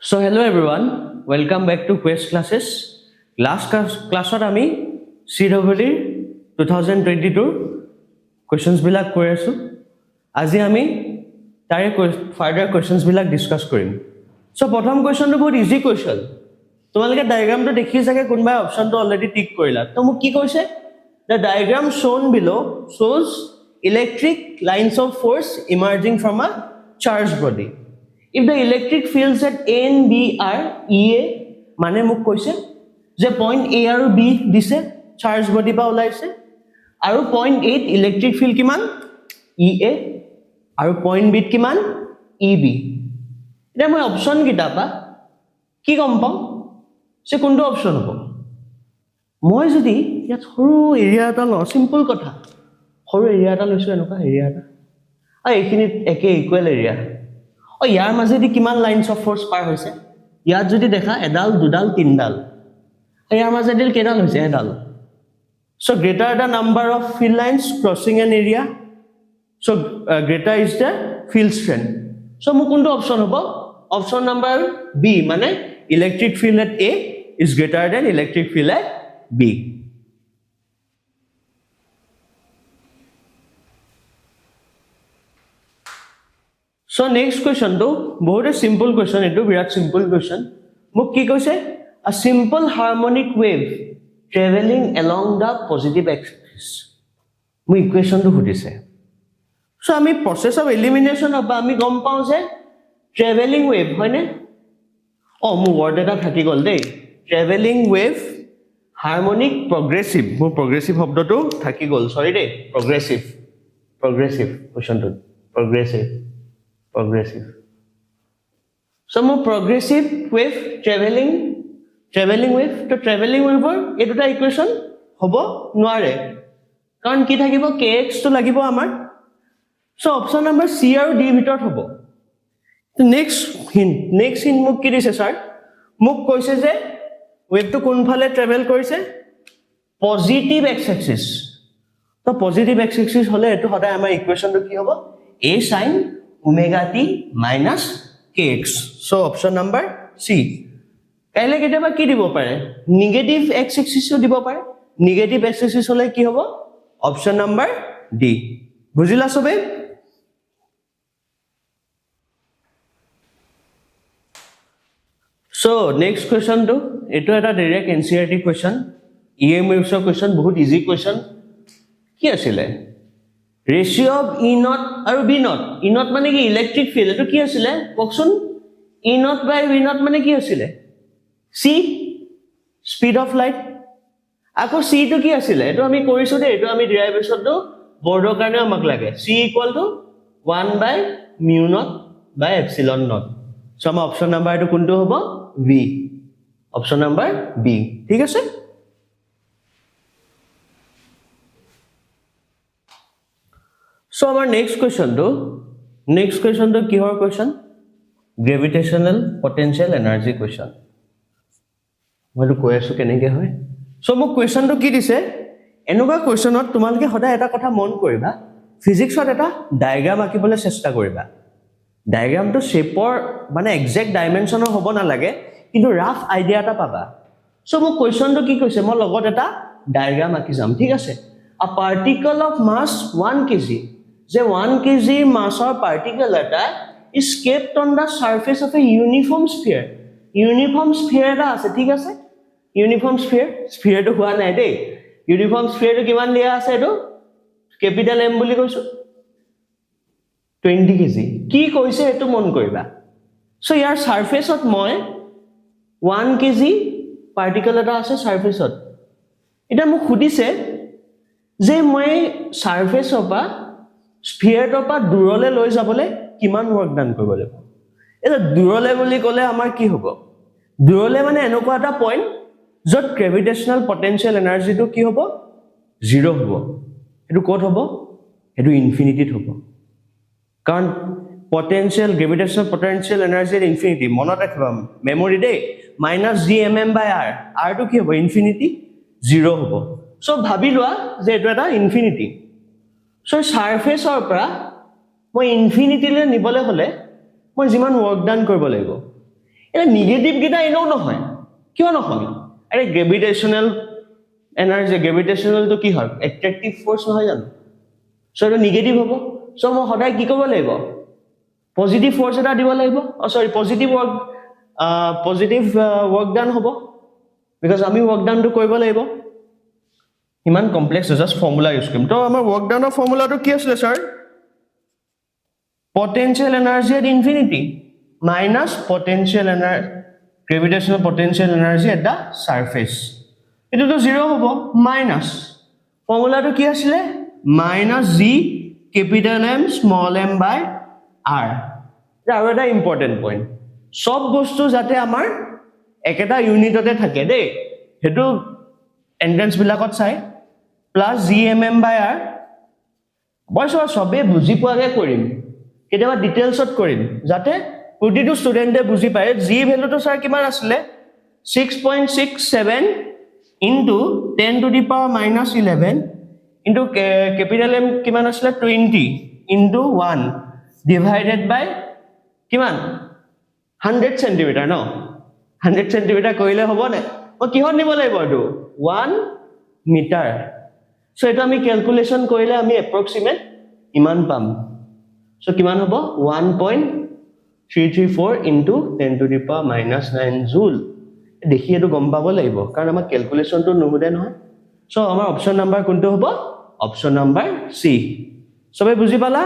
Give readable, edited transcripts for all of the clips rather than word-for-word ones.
So hello everyone, welcome back to Quest classes. Last class আমি CEE 2022 questions বিলাক কৰি আছো। আজি আমি তাৰে ফাৰ্দাৰ questions বিলাক ডিসকাস কৰিম। So প্ৰথম কোৱেশ্চনটো বহুত ইজি কোৱেশ্চন। তোমালোকে ডায়াগ্ৰামটো দেখি চাগে কোনবা অপচনটো অলৰেডি টিক কৰিলা। তো মোক কি কৈছে? The diagram shown below shows electric lines of force emerging from a charged body. If the electric fields at A and B are EA, মানে মোক কৈছে যে point A আৰু B দিছে charged body বা ওলাইছে আৰু point 8 electric field কিমান EA আৰু point B কিমান EB। এটা মই অপচন কিটা পা কি গম পাম সে কোনটো অপচন হ'ব? মই যদি ইয়াত সৰু এৰিয়া এটা ল সিম্পল কথা সৰু এৰিয়া এটা লৈছো এনেকুৱা এৰিয়া এটা আৰু এইখিনিত একে ইকুৱেল এৰিয়া ইয়াৰ মাজেদি কিমান লাইনস অফ ফোৰ্স পাৰ হৈছে ইয়াত যদি দেখা এডাল দুডাল তিনডাল ইয়াৰ মাজেদি কেডাল হৈছে এডাল so greater the number of field lines crossing an area so greater is the field strength so মোক কোনটো অপচন হ'ব অপচন নাম্বার বি মানে electric field at A is greater than electric field at B So next question to बहुत simple question it very simple question muk ki koise a simple harmonic wave traveling along the positive axis mu equation to hudise so ami process of elimination of ami gom pau je traveling wave hoine oh mu word eta thaki gol dei traveling wave harmonic progressive mu progressive shobdo to thaki gol sorry dei progressive question to progressive so more progressive wave traveling wave to traveling wave এই দুটা equation হবো নোৱাৰে কাৰণ কি থাকিব kx তো লাগিব আমাৰ so option number c আৰু d ভিতৰত হবো তো next hint মোক কি দিছে স্যাৰ মোক কৈছে যে wave তো কোনফালে ট্ৰেভেল কৰিছে পজিটিভ x axis তো পজিটিভ x axis হলে এটো হদায় আমাৰ ইকুয়েশনটো কি হ'ব a sin omega t minus kx so option number c কাইলে কেতিয়াবা কি দিব পাৰে নেগেটিভ x axis দিব পাৰে নেগেটিভ x axis হলে কি হ'ব option number d বুজিলা সবে so next question to এটো এটা direct NCERT question EMS question বহুত ইজি question কি আছিল ratio of E naught আৰু B naught E naught মানে কি ইলেক্ট্ৰিক ফিল্ড এটো কি আছিল কোকচোন E naught by V naught মানে কি আছিল c স্পিড অফ লাইট আকৌ c তো কি আছিল এটো আমি কৰিছো দে এটো আমি ডেৰিভেশন তো বৰ্ডৰ কাৰণে আমাক লাগে c = 1 by mu naught by epsilon naught so আমাৰ অপচন নাম্বার এটো কোনটো হ'ব v অপচন নাম্বার b ঠিক আছে So our next question to kihor question gravitational potential energy question মই কৈ আছো কেনেকে হয় so মোক question to কি দিছে এনেকুৱা questionত তোমালকে হদা এটা কথা মন কৰিবা ফিজিক্সত এটা ডায়াগ্ৰাম আঁকিবলৈ চেষ্টা কৰিবা ডায়াগ্ৰামটো শেপৰ মানে এক্সাক্ট ডাইমেনশনৰ হ'ব না লাগে কিন্তু ৰাফ আইডিয়া এটা পাবা so মোক question to কি কৈছে মই লগত এটা ডায়াগ্ৰাম আঁকি যাম ঠিক আছে a particle of mass 1 kg যে 1 kg mass or particle eta is kept on the surface of a uniform sphere এটা আছে ঠিক আছে uniform sphere to হোৱা নাই দেই uniform sphere to কিমান দিয়া আছে এটো ক্যাপিটাল M বুলি কৈছো 20 kg কি কৈছে এটো মন কৰিবা সো ইয়াৰ সাৰফেসত মই 1 kg particle এটা আছে সাৰফেসত এটা মোক খুদিছে যে মই সাৰফেসৰ পা স্ফিয়াৰ টপা দূৰলে লৈ যাবলে কিমান ওয়াৰ্ক ডান কৰিব লাগিব এটা দূৰলে বুলি ক'লে আমাৰ কি হ'ব দূৰলে মানে এনেকুৱা এটা পইণ্ট যত গ্ৰেভিটেশনাল পটেনশিয়াল এনাৰ্জিটো কি হ'ব 0 হ'ব এটো ক'ত হ'ব এটো ইনফিনিটিত হ'ব কাৰণ পটেনশিয়াল গ্ৰেভিটেশনাল পটেনশিয়াল এনাৰ্জি ইনফিনিটি মনত ৰাখিবা মেমৰি দে -gmm/r r টো কি হ'ব ইনফিনিটি 0 হ'ব সো ভাবি লোৱা যে এটো এটা infinity So surface or pra মই infinity le nibole hole মই jiman work done korbo লাগিব এটা নিগেটিভ গিটা এনেও নহয় কিয় নহয় আৰে গ্ৰেভিটেশনাল এনাৰ্জি গ্ৰেভিটেশনালটো কি হয় এট্ৰেক্টিভ ফোর্স নহয় জানো সো এটা নিগেটিভ হ'ব সো মই সদায় কি কৰিব লাগিব পজিটিভ ফোৰ্স এটা দিব লাগিব সৰি পজিটিভ ওয়াৰ্ক ডান হ'ব বিকজ আমি ওয়াৰ্ক ডানটো কৰিব লাগিব ইমান কমপ্লেক্স জাস্ট ফৰ্মুলা ইউজ কৰিম তো আমাৰ ওয়াৰ্ক ডানৰ ফৰ্মুলাটো কি আছিল sir potential energy at infinity minus potential energy gravitational potential energy at the surface itu to 0 hobo minus formula to ki asile minus g capital M small m by r aru eta important point sob bostu jate amar eketa unit ote thake de hetu entrance bilakot sai plus gmm by r boyso sobe buji poage korim কেতিয়াবা ডিটেইলছত কৰিম যাতে প্ৰতিটো ষ্টুডেন্টে বুজি পায় G ভ্যালুটো sir কিমান আছিল 6.67 into 10 to the power minus 11 into capital M কিমান আছিল 20 ইনটু 1 ডিভাইডেড বাই কিমান 100 সেন্টিমিটাৰ ন 100 সেন্টিমিটাৰ কৰিলে হ'ব নে ও কিহত নিব লাগিব এটো 1 মিটাৰ সো এটা আমি ক্যালকুলেশন কৰিলে আমি এপ্ৰক্সিমেট ইমান পাম So kiman hobo 1.334 into 10 to the power minus 9 joule dekhi etu gom pabo laibo karon amar calculation to nohude noy so amar option number kunto hobo option number C sobe buji pala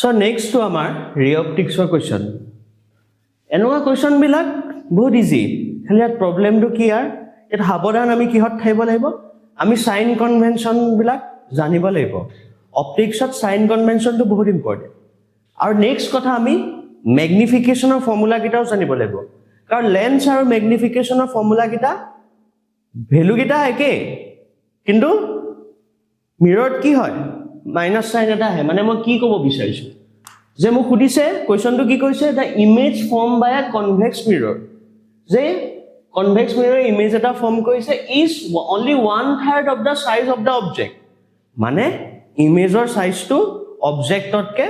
so next to amar ray optics or question enuka question bilak bahut easy khali at problem to ki ar এটা হাবদান আমি কিহত থাইব লাগিব আমি sign convention বিলাক জানিব লাগিব অপটিক্সত sign কনভেনশনটো বহুত important আৰু নেক্সট কথা আমি ম্যাগনিফিকেশনৰ ফৰ্মুলা কিটাও জানিব লাগিব কাৰণ লেন্স আৰু ম্যাগনিফিকেশনৰ ফৰ্মুলা কিটা ভ্যালু কিটা একে কিন্তু মিৰৰত কি হয় মাইনাস সাইন এটা আহে মানে মই কি ক'ব বিচাৰিছো যে মোক খুদিছে কোৱেশ্চনটো কি কৈছে দা ইমেজ ফৰ্ম বাই আ কনভেক্স মিৰৰ যে convex mirror image eta form koise is only 1/3 of the size of the object mane image or size to object otke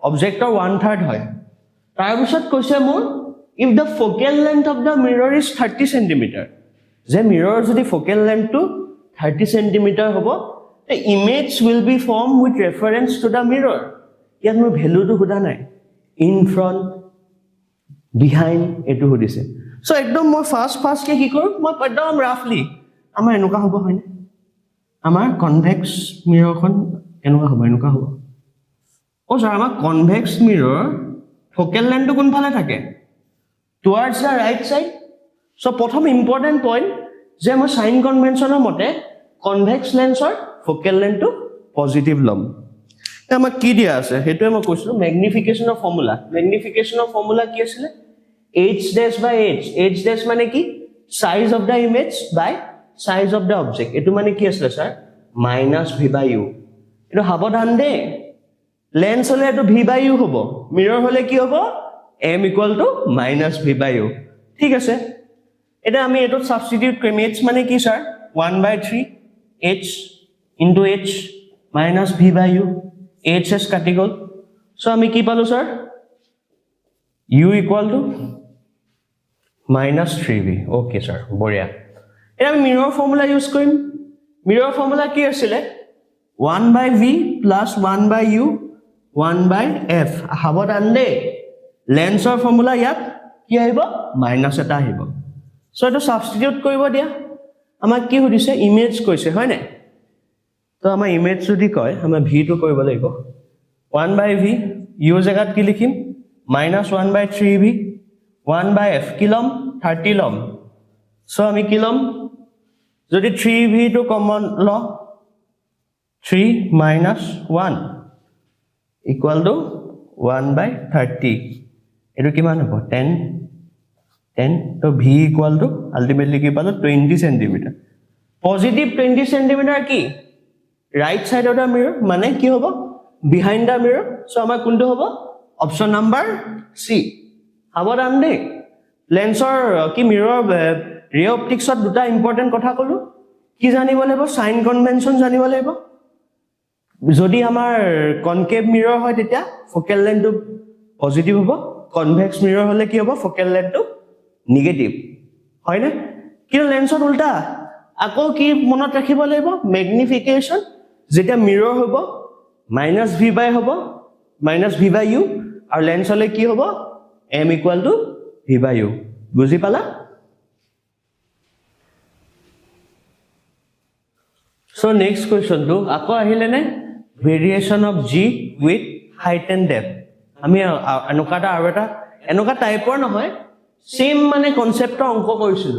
object or 1/3 hoy tar bisot koise mur if the focal length of the mirror is 30 cm je mirror jodi focal length to 30 cm hobo the image will be formed with reference to the mirror yat mur value to huda nai in front behind etu hudise so ekdom moi fast ke ki koru moi ekdom roughly amar enuka hobo hoy na amar convex mirror kon enuka hobo o sir amar convex mirror focal length to kun phale thake towards the right side so prothom important point je moi sign convention mote convex lens or focal length to positive lom amar ki dia ase hetu moi koisu magnification of formula ki asile h dash by h dash mane ki size of the image by size of the object etu mane ki asle sir minus v by u etu habodhan de lens hole etu v by u hobo mirror hole ki hobo m equal to minus v by u thik ase eta ami etu substitute krim h mane ki sir 1/3 h into h minus v by u h is kati gol so ami ki palu sir u equal to minus 3v okay sir boria eta ami mirror formula use korim mirror formula ki asile 1/v plus 1/u 1/f habodan de lens or formula yat ki ahibo minus eta ahibo so eto substitute koribo dia amak ki hudise image koise hoy na to ama image jodi koy ama v to koribo lagibo 1/v u jagat ki likhim minus 1/3v 1/f kilom 30 lom so ami kilom jodi 3v to common lo 3 minus 1 equal to 1/30 etu kiman hobo 10 to v equal to ultimately ki palo 20 cm positive 20 cm ki right side of the mirror mane ki hobo behind the mirror so amar kuntu hobo option number C habodan de lens or ki mirror ray optics ot duta important kotha kolu ki janibo lebo sign convention janibo lebo যদি আমাৰ concave মিৰৰ হয় তেতিয়া focal লেন্থটো positive হ'ব convex মিৰৰ হলে কি হ'ব focal লেন্থটো negative হয় না কিন্তু লেন্সত উল্টা আকৌ কি মনত ৰাখিব লাগিব ম্যাগনিফিকেশন যেটা মিৰৰ হ'ব -v/, হ'ব -v/u আৰু লেন্স হলে কি হ'ব m = v/u বুজি পালা so next question to আকৌ আহিলে নে variation of g with height and depth আমি অনুকাটা আৰু এটা এনেকা টাইপৰ নহয় সেম মানে কনসেপ্টৰ অংক কৰিছিল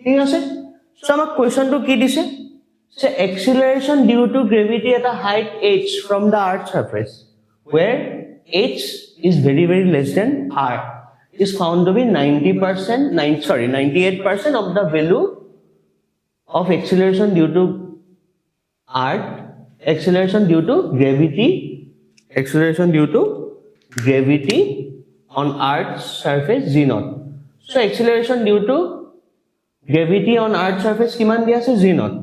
ঠিক আছে so আমাক কোৱেশ্চনটো কি দিছে say acceleration due to gravity at a height h from the earth's surface where h is very less than r is found to be 98% of the value of acceleration due to earth acceleration due to gravity on earth's surface g naught so acceleration due to gravity on earth's surface kiman dia ase g naught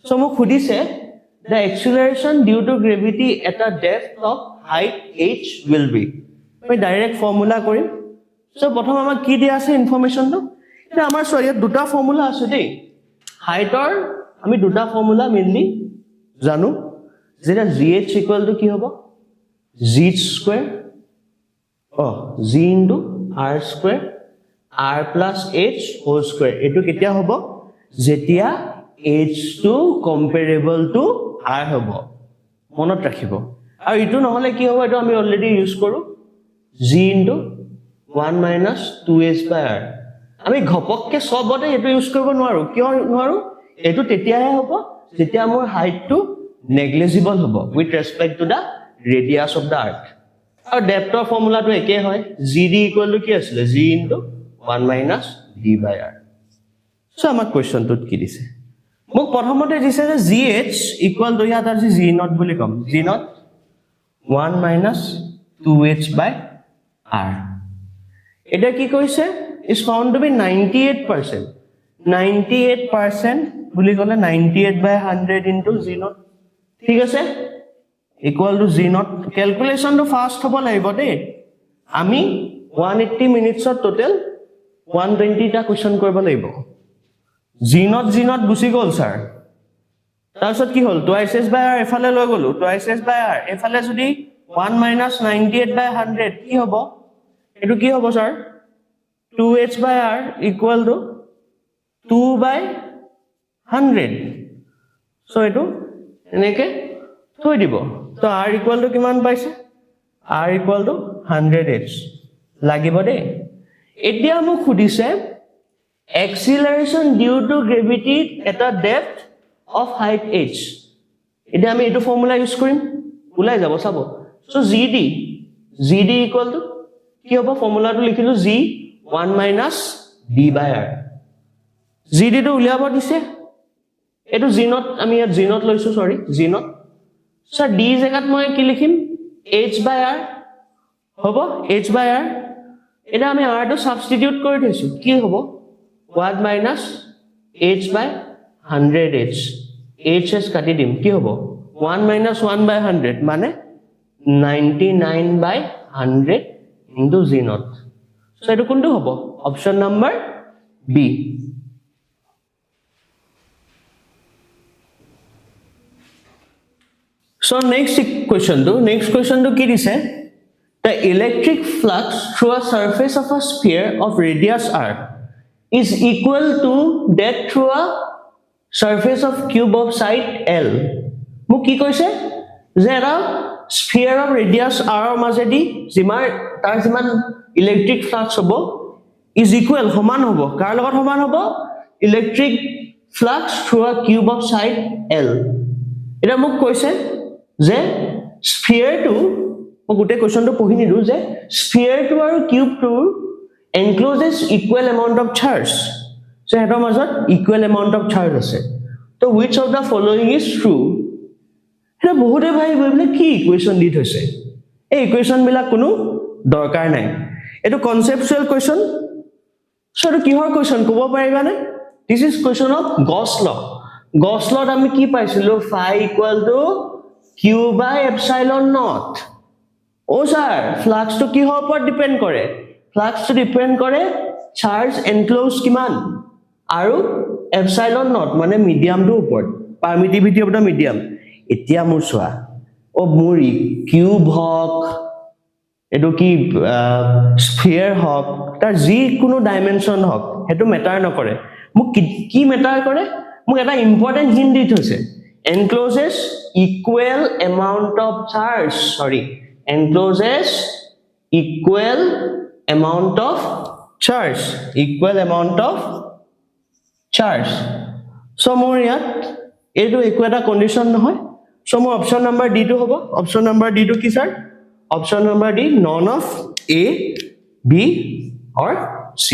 so mo khudise the acceleration due to gravity at a depth of height h will be মই direct formula করিম so প্রথম আমার কি দিয়া আছে information তো এটা আমার sorry দুটা ফর্মুলা আছে দেই হাইটৰ আমি দুটা ফর্মুলা মেইনলি জানো যেটা gh equal to কি হ'ব g square g into r square r plus h whole square এটো কেতিয়া হ'ব যেতিয়া h to comparable to r হ'ব মনত ৰাখিব আৰু ইটো নহলে কি হ'ব এটো আমি অলৰেডি ইউজ কৰো g into 1 minus 2h/r আমি ঘপককে সবতে এটো ইউজ কৰিব নোৱাৰো কিয় নোৱাৰো এটো তেতিয়াহে হ'ব যেতিয়া মোৰ হাইটটো negligible হ'ব with respect to the radius of the earth আৰু ডেপথৰ ফৰ্মুলাটো একে হয় gd equal to কি আছিল g into 1 minus d/r so আমাৰ কোৱেশ্চনটোত কি দিছে মোক প্ৰথমতে দিছে যে gh equal to ইয়াত আছে g naught বুলি কম g naught 1 minus 2h/r এটা কি কৈছে is found to be 98% বুলি ক'লে 98/100 into g naught ঠিক আছে equal to g naught calculation to fast হ'ব লাগিব দেই আমি 180 minutes total 120 টা কোৱেশ্চন কৰিব লাগিব g naught গুছি গল স্যাৰ তাৰছত কি হল twice h/r এফালে লৈ গলো twice h/r এফালে যদি 1 minus 98/100 কি হ'ব এটো কি হ'ব sir 2h/r equal to 2/100 so এটো এনেকে থৈ দিব তো r equal to কিমান পাইছে r equal to 100h লাগিব দে এতিয়া মোক খুদিছে acceleration due to gravity at a depth of height h এতিয়া আমি এটো ফৰ্মুলা ইউজ কৰিম উলাই যাব চাব so gd equal to কি হ'ব ফৰ্মুলাটো লিখিলো g 1 minus d/r gd টো উলিয়াব দিছে এটো g naught আমি ইয়াত g naught লৈছো সৰি g naught স্যার d জায়গাত মই কি লিখিম h/r হ'ব h/r এটা আমি r টো সাবস্টিটিউট কৰি থৈছো কি হ'ব 1 minus h/100h hs কাটি দিম কি হ'ব 1 minus 1/100 মানে 99/100 into g naught so এটো কোনটো হ'ব option number B so next question to কি দিছে the electric flux through a surface of a sphere of radius r is equal to that through a surface of cube of side l মোক কি কৈছে যে এটা sphere of radius r মাজেদি যিমান তাৰ যিমান electric flux হ'ব is equal সমান হ'ব কাৰ লগত সমান হ'ব electric flux through a cube of side l এটা মোক কৈছে যে sphere to গোটে কোৱেশ্চনটো পঢ়ি নিদু যে sphere to আৰু cube to encloses equal amount of charge so হেতৰ মাজত equal amount of charge আছে তো which of the following is true এটা বহুতে ভাই বলে কি ইকুৱেশ্যন দি থৈছে এই ইকুৱেশ্যন বিলাক কোনো দৰকাৰ নাই এটো কনসেপচুৱেল কোৱেশ্যন সো কিহৰ কোৱেশ্যন ক'ব পাৰিবানে দিস ইজ কোৱেশ্যন অফ গছ ল আমি কি পাইছিলো phi equal to Q by epsilon naught. Oh sir, flux to কিহৰ ওপৰত ডিপেন্ড কৰে? Flux to ডিপেন্ড কৰে চাৰ্জ এনক্লোজ কিমান আৰু epsilon naught মানে মিডিয়ামটো ওপৰত পাৰমিটিভিটি অফ দা মিডিয়াম এতিয়া মোৰ চোৱা ও মোৰ কিউব হক এটো কি স্ফিয়াৰ হক তাৰ যি কোনো ডাইমেনশন হক হেতু মেটাৰ নকৰে মোক কি মেটাৰ কৰে মোক এটা ইম্পৰ্টেন্ট হিন্ট দি থৈছে encloses equal amount of charge so মোৰ ইয়াত এটো একো এটা কন্ডিশন নহয় so মোৰ অপশন নম্বৰ ডি টো হ'ব অপশন নম্বৰ ডি টো কি sir option number D none of a b or c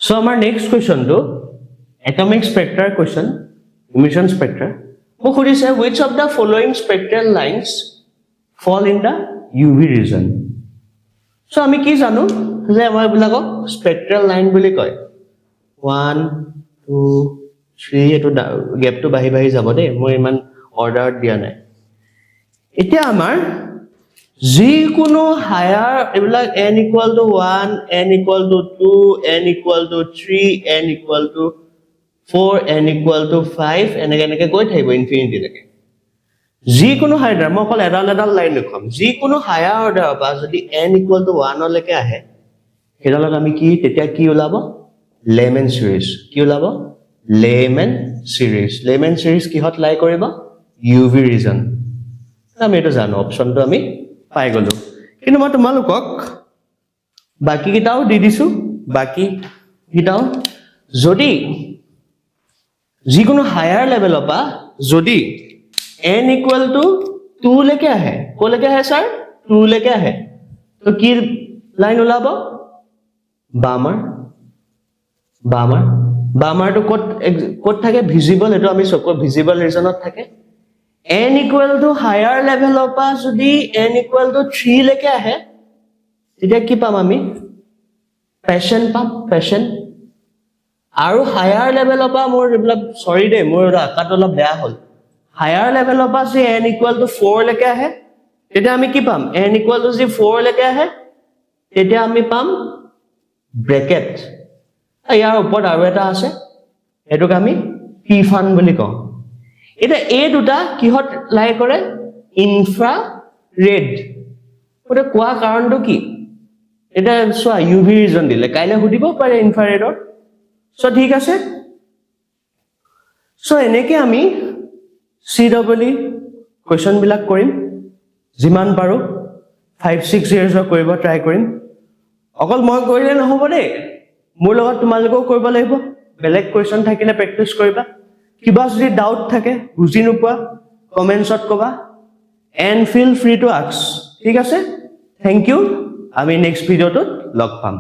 so our next question to atomic spectra question emission spectra who say which of the following spectral lines fall in the uv region so আমি কি জানো যে আমাৰ বিলাকক spectral line বুলি কয় 1 2 3 এটো gap তো বাহি বাহি যাব দে মই ইমান অৰ্ডাৰ দিয়া নাই এতিয়া আমাৰ যি কোনো higher এবিলাক n equal to 1 n equal to 2 n equal to 3 n equal to 4 n equal to 5 এনেকে গৈ থাকিব ইনফিনিটি লৈকে যি কোনো হায়াৰ মই অকল এডাল লাইন লিখম যি কোনো হায়াৰ অৰ্ডাৰ বা যদি n equal to 1 লৈকে আহে হেডালত আমি কি তেতিয়া কি ওলাব লেমন সিৰিজ কি ওলাব লেমন সিৰিজ কিহত লাই কৰিব uv ৰিজন আমি এটা জানো অপশনটো আমি পাই গলো কিন্তু মই তোমালোকক বাকি কিটাও দি দিছো বাকি কিটাও যদি যিকোনো হায়াৰ লেভেল পা যদি n equal to 2 লৈকে আহে কোলৈকে আহে স্যাৰ 2 লৈকে আহে তো কি লাইন ওলাব বামাৰ তো কোট থাকে ভিজিবল এটো আমি সক ভিজিবল ৰিজনত থাকে n equal to higher level পা যদি n equal to 3 লৈকে আহে তেতিয়া কি পাম আমি passion আৰু হায়াৰ লেভেল পা মোৰ সৰি দে মোৰ আকাত অলপ বেয়া হল হায়াৰ লেভেল পা যদি n equal to 4 লৈকে আহে তেতিয়া আমি কি পাম n equal to 4 লৈকে আহে তেতিয়া আমি পাম ব্ৰেকেট ইয়াৰ ওপৰত আৰু এটা আছে এটোক আমি পি ফান বুলি কওঁ এটা এ দুটা কিহত লাই কৰে ইনফ্ৰাৰেড ওটা কোৱা কাৰণটো কি এটা সোয়া ইউভি ৰিজন দিলে কাইলে হুদিব পাৰে ইনফ্ৰাৰেডৰ সো ঠিক আছে সো এনেকে আমি CEE কোৱেশ্চন বিলাক কৰিম জিমান পাৰো 5-6 ইয়াৰ্ছৰ কৰিব ট্ৰাই কৰিম অকল মই কৰিলে নহব দে মোৰ লগত তোমালোকও কৰিব লাগিব বেলেগ কোৱেশ্চন থাকিলে প্ৰেক্টিস কৰিবা কিবা যদি ডাউট থাকে বুজি নোপোৱা কমেন্টছত কবা and feel free to ask ঠিক আছে থ্যাংক ইউ আমি নেক্সট ভিডিওত লগ পাম